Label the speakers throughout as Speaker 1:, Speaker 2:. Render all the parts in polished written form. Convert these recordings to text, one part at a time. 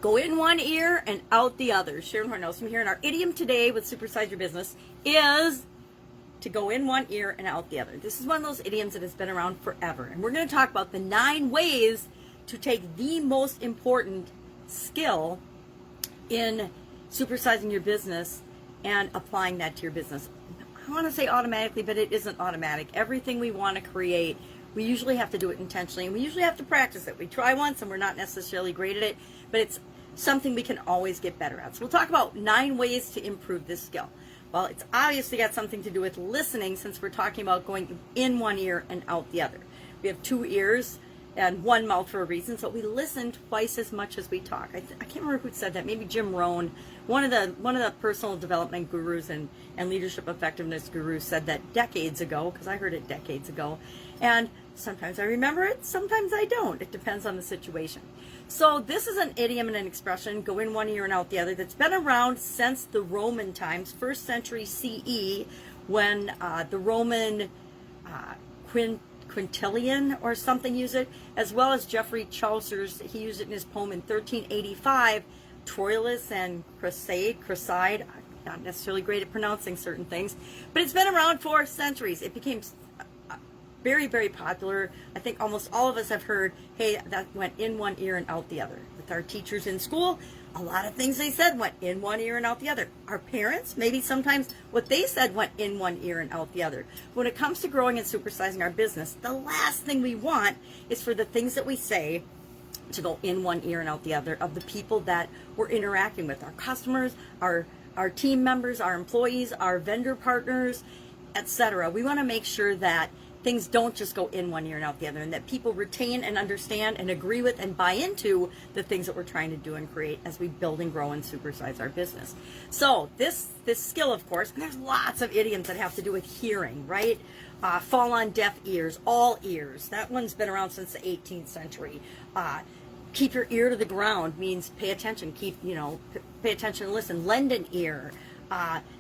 Speaker 1: Go in one ear and out the other. Sharon Horne-Ellstrom here, and our idiom today with Supersize Your Business is to go in one ear and out the other. This is one of those idioms that has been around forever, and we're going to talk about the 9 ways to take the most important skill in supersizing your business and applying that to your business. I want to say automatically, but it isn't automatic. Everything we want to create, we usually have to do it intentionally, and we usually have to practice it. We try once and we're not necessarily great at it, but it's something we can always get better at. So we'll talk about 9 ways to improve this skill. Well, it's obviously got something to do with listening, since we're talking about going in one ear and out the other. We have 2 ears and 1 mouth for a reason, so we listen twice as much as we talk. I can't remember who said that. Maybe Jim Rohn, one of the personal development gurus and leadership effectiveness gurus, said that decades ago, because I heard it decades ago. And sometimes I remember it, sometimes I don't. It depends on the situation. So this is an idiom and an expression, go in one ear and out the other, that's been around since the Roman times, 1st century CE, when the Roman Quintilian or something used it, as well as Geoffrey Chaucer's, he used it in his poem in 1385, Troilus and Cresside. I'm not necessarily great at pronouncing certain things, but it's been around for centuries. It became very, very popular. I think almost all of us have heard, hey, that went in one ear and out the other. With our teachers in school, a lot of things they said went in one ear and out the other. Our parents, maybe sometimes what they said went in one ear and out the other. When it comes to growing and supersizing our business, the last thing we want is for the things that we say to go in one ear and out the other of the people that we're interacting with, our customers, our team members, our employees, our vendor partners, etc. We want to make sure that things don't just go in one ear and out the other, and that people retain and understand and agree with and buy into the things that we're trying to do and create as we build and grow and supersize our business. So this skill, of course, and there's lots of idioms that have to do with hearing, right? Fall on deaf ears, all ears. That one's been around since the 18th century. Keep your ear to the ground means pay attention. Pay attention and listen. Lend an ear.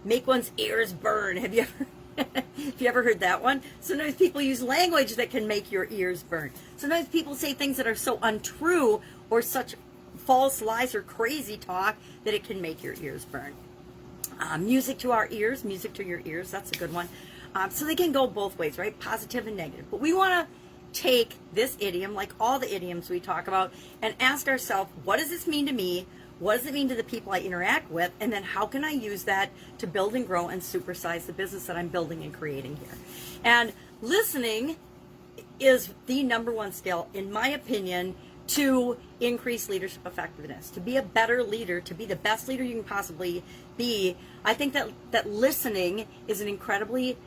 Speaker 1: Make one's ears burn. Have you ever heard that one? Sometimes people use language that can make your ears burn. Sometimes people say things that are so untrue or such false lies or crazy talk that it can make your ears burn. Music to our ears, music to your ears, that's a good one. So they can go both ways, right? Positive and negative. But we want to take this idiom, like all the idioms we talk about, and ask ourselves, what does this mean to me? What does it mean to the people I interact with? And then how can I use that to build and grow and supersize the business that I'm building and creating here? And listening is the number 1 skill, in my opinion, to increase leadership effectiveness, to be a better leader, to be the best leader you can possibly be. I think that listening is an incredibly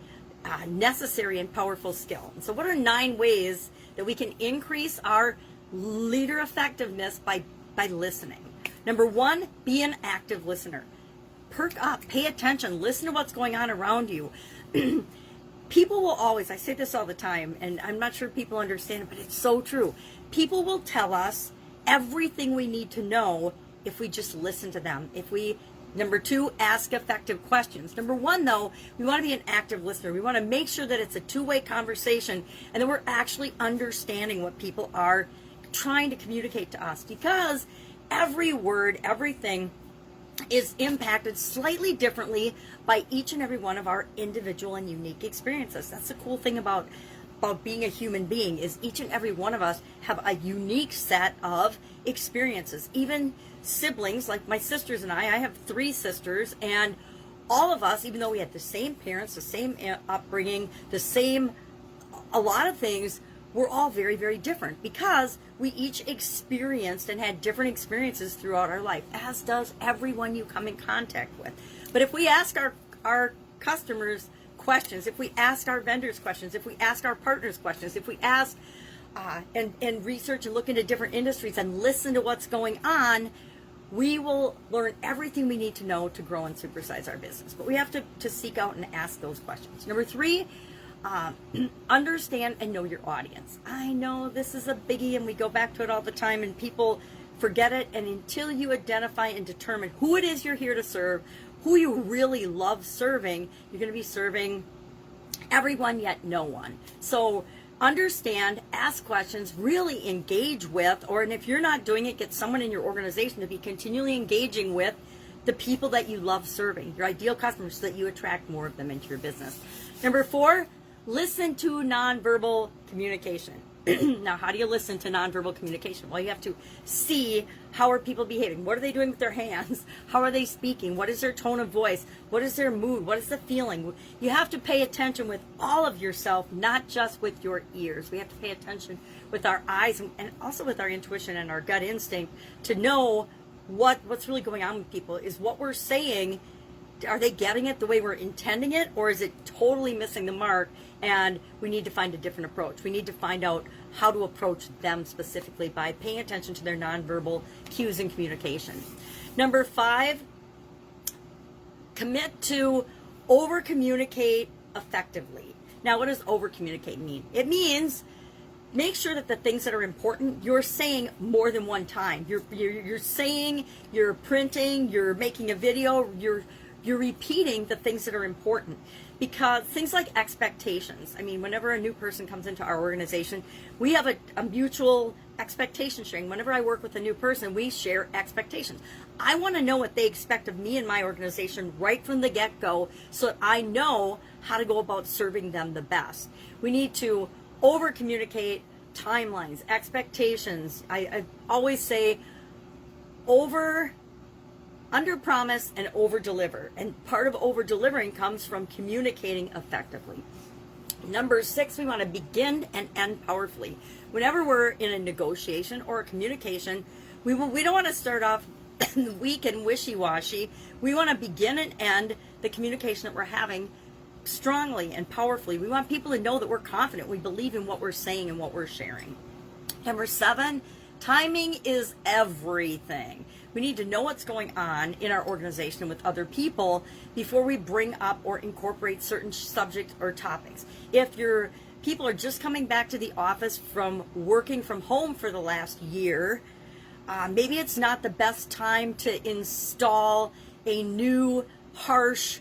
Speaker 1: necessary and powerful skill. And so what are 9 ways that we can increase our leader effectiveness by listening? Number 1, be an active listener. Perk up, pay attention, listen to what's going on around you. People will always, I say this all the time, and I'm not sure people understand it, but it's so true. People will tell us everything we need to know if we just listen to them. Number 2, ask effective questions. Number 1, though, we want to be an active listener. We want to make sure that it's a 2-way conversation and that we're actually understanding what people are trying to communicate to us, because every word, everything is impacted slightly differently by each and every one of our individual and unique experiences. That's the cool thing about being a human being, is each and every one of us have a unique set of experiences. Even siblings, like my sisters and I have 3 sisters, and all of us, even though we had the same parents, the same upbringing, a lot of things, we're all very, very different because we each experienced and had different experiences throughout our life, as does everyone you come in contact with. But if we ask our customers questions, if we ask our vendors questions, if we ask our partners questions, if we ask and research and look into different industries and listen to what's going on, we will learn everything we need to know to grow and supersize our business. But we have to seek out and ask those questions. Number 3, understand and know your audience. I know this is a biggie and we go back to it all the time and people forget it. And until you identify and determine who it is you're here to serve, who you really love serving, you're going to be serving everyone yet no one. So understand, ask questions, really engage with, and if you're not doing it, get someone in your organization to be continually engaging with the people that you love serving, your ideal customers, so that you attract more of them into your business. Number 4, listen to nonverbal communication. Now, how do you listen to nonverbal communication? Well, you have to see, how are people behaving? What are they doing with their hands? How are they speaking? What is their tone of voice? What is their mood? What is the feeling? You have to pay attention with all of yourself, not just with your ears. We have to pay attention with our eyes and also with our intuition and our gut instinct to know what's really going on with people. Is what we're saying, are they getting it the way we're intending it, or is it totally missing the mark and we need to find a different approach? We need to find out how to approach them specifically by paying attention to their nonverbal cues in communication. Number 5, commit to over-communicate effectively. Now, what does over-communicate mean? It means make sure that the things that are important, you're saying more than one time. You're saying, you're printing, you're making a video, you're repeating the things that are important. Because things like expectations, I mean, whenever a new person comes into our organization, we have a mutual expectation sharing. Whenever I work with a new person, we share expectations. I want to know what they expect of me and my organization right from the get-go, so that I know how to go about serving them the best. We need to over-communicate timelines, expectations. I always say under-promise and over-deliver. And part of over-delivering comes from communicating effectively. Number 6, we want to begin and end powerfully. Whenever we're in a negotiation or a communication, we don't want to start off weak and wishy-washy. We want to begin and end the communication that we're having strongly and powerfully. We want people to know that we're confident. We believe in what we're saying and what we're sharing. Number 7, timing is everything. We need to know what's going on in our organization with other people before we bring up or incorporate certain subjects or topics. If your people are just coming back to the office from working from home for the last year, maybe it's not the best time to install a new harsh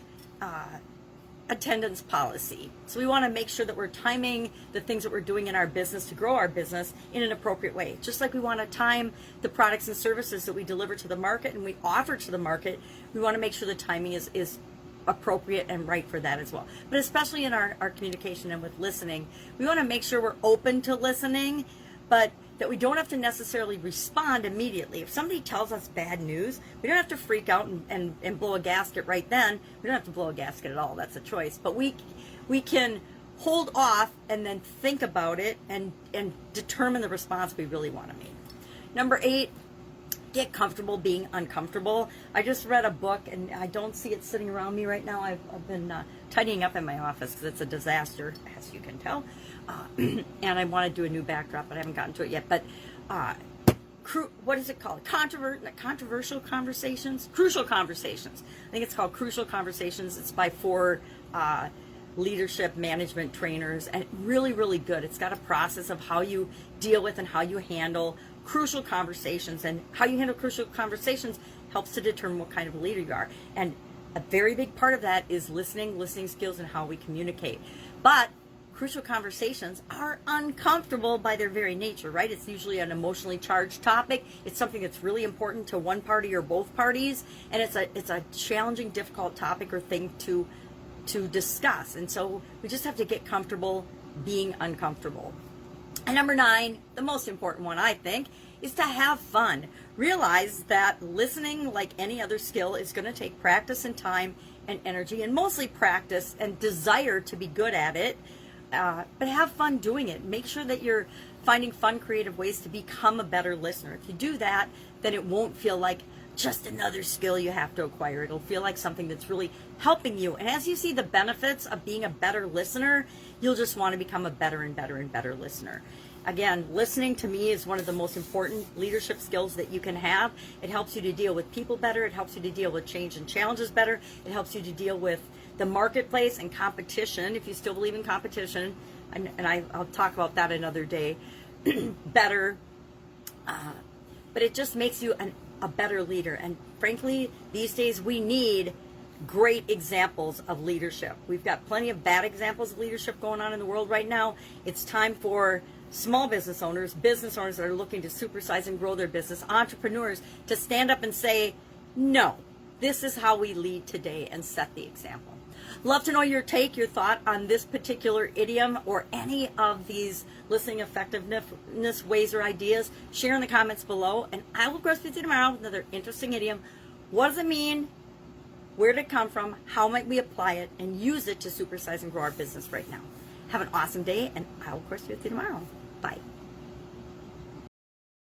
Speaker 1: attendance policy. So we want to make sure that we're timing the things that we're doing in our business to grow our business in an appropriate way. Just like we want to time the products and services that we deliver to the market and we offer to the market, we want to make sure the timing is appropriate and right for that as well. But especially in our communication and with listening, we want to make sure we're open to listening, but that we don't have to necessarily respond immediately. If somebody tells us bad news, we don't have to freak out and blow a gasket right then. We don't have to blow a gasket at all. That's a choice. But we can hold off and then think about it and determine the response we really want to make. Number 8, get comfortable being uncomfortable. I just read a book, and I don't see it sitting around me right now. I've been tidying up in my office because it's a disaster, as you can tell. And I want to do a new backdrop, but I haven't gotten to it yet. But what is it called? Controversial conversations? Crucial conversations. I think it's called Crucial Conversations. It's by 4 leadership management trainers, and really, really good. It's got a process of how you deal with and how you handle crucial conversations, and how you handle crucial conversations helps to determine what kind of leader you are. And a very big part of that is listening skills, and how we communicate. But crucial conversations are uncomfortable by their very nature, right? It's usually an emotionally charged topic. It's something that's really important to one party or both parties, and it's a challenging, difficult topic or thing to discuss. And so we just have to get comfortable being uncomfortable. And number 9, the most important one, I think, is to have fun. Realize that listening, like any other skill, is going to take practice and time and energy, and mostly practice and desire to be good at it. But have fun doing it. Make sure that you're finding fun, creative ways to become a better listener. If you do that, then it won't feel like just another skill you have to acquire. It'll feel like something that's really helping you. And as you see the benefits of being a better listener, you'll just want to become a better and better and better listener. Again, listening to me is one of the most important leadership skills that you can have. It helps you to deal with people better. It helps you to deal with change and challenges better. It helps you to deal with the marketplace and competition, if you still believe in competition, and I'll talk about that another day, better. But it just makes you a better leader. And frankly, these days we need great examples of leadership. We've got plenty of bad examples of leadership going on in the world right now. It's time for small business owners that are looking to supersize and grow their business, entrepreneurs, to stand up and say, no, this is how we lead today, and set the example. Love to know your take, your thought on this particular idiom or any of these listening effectiveness ways or ideas. Share in the comments below, and I will cross with you tomorrow with another interesting idiom. What does it mean? Where did it come from? How might we apply it and use it to supersize and grow our business right now? Have an awesome day, and I will cross with you tomorrow. Bye.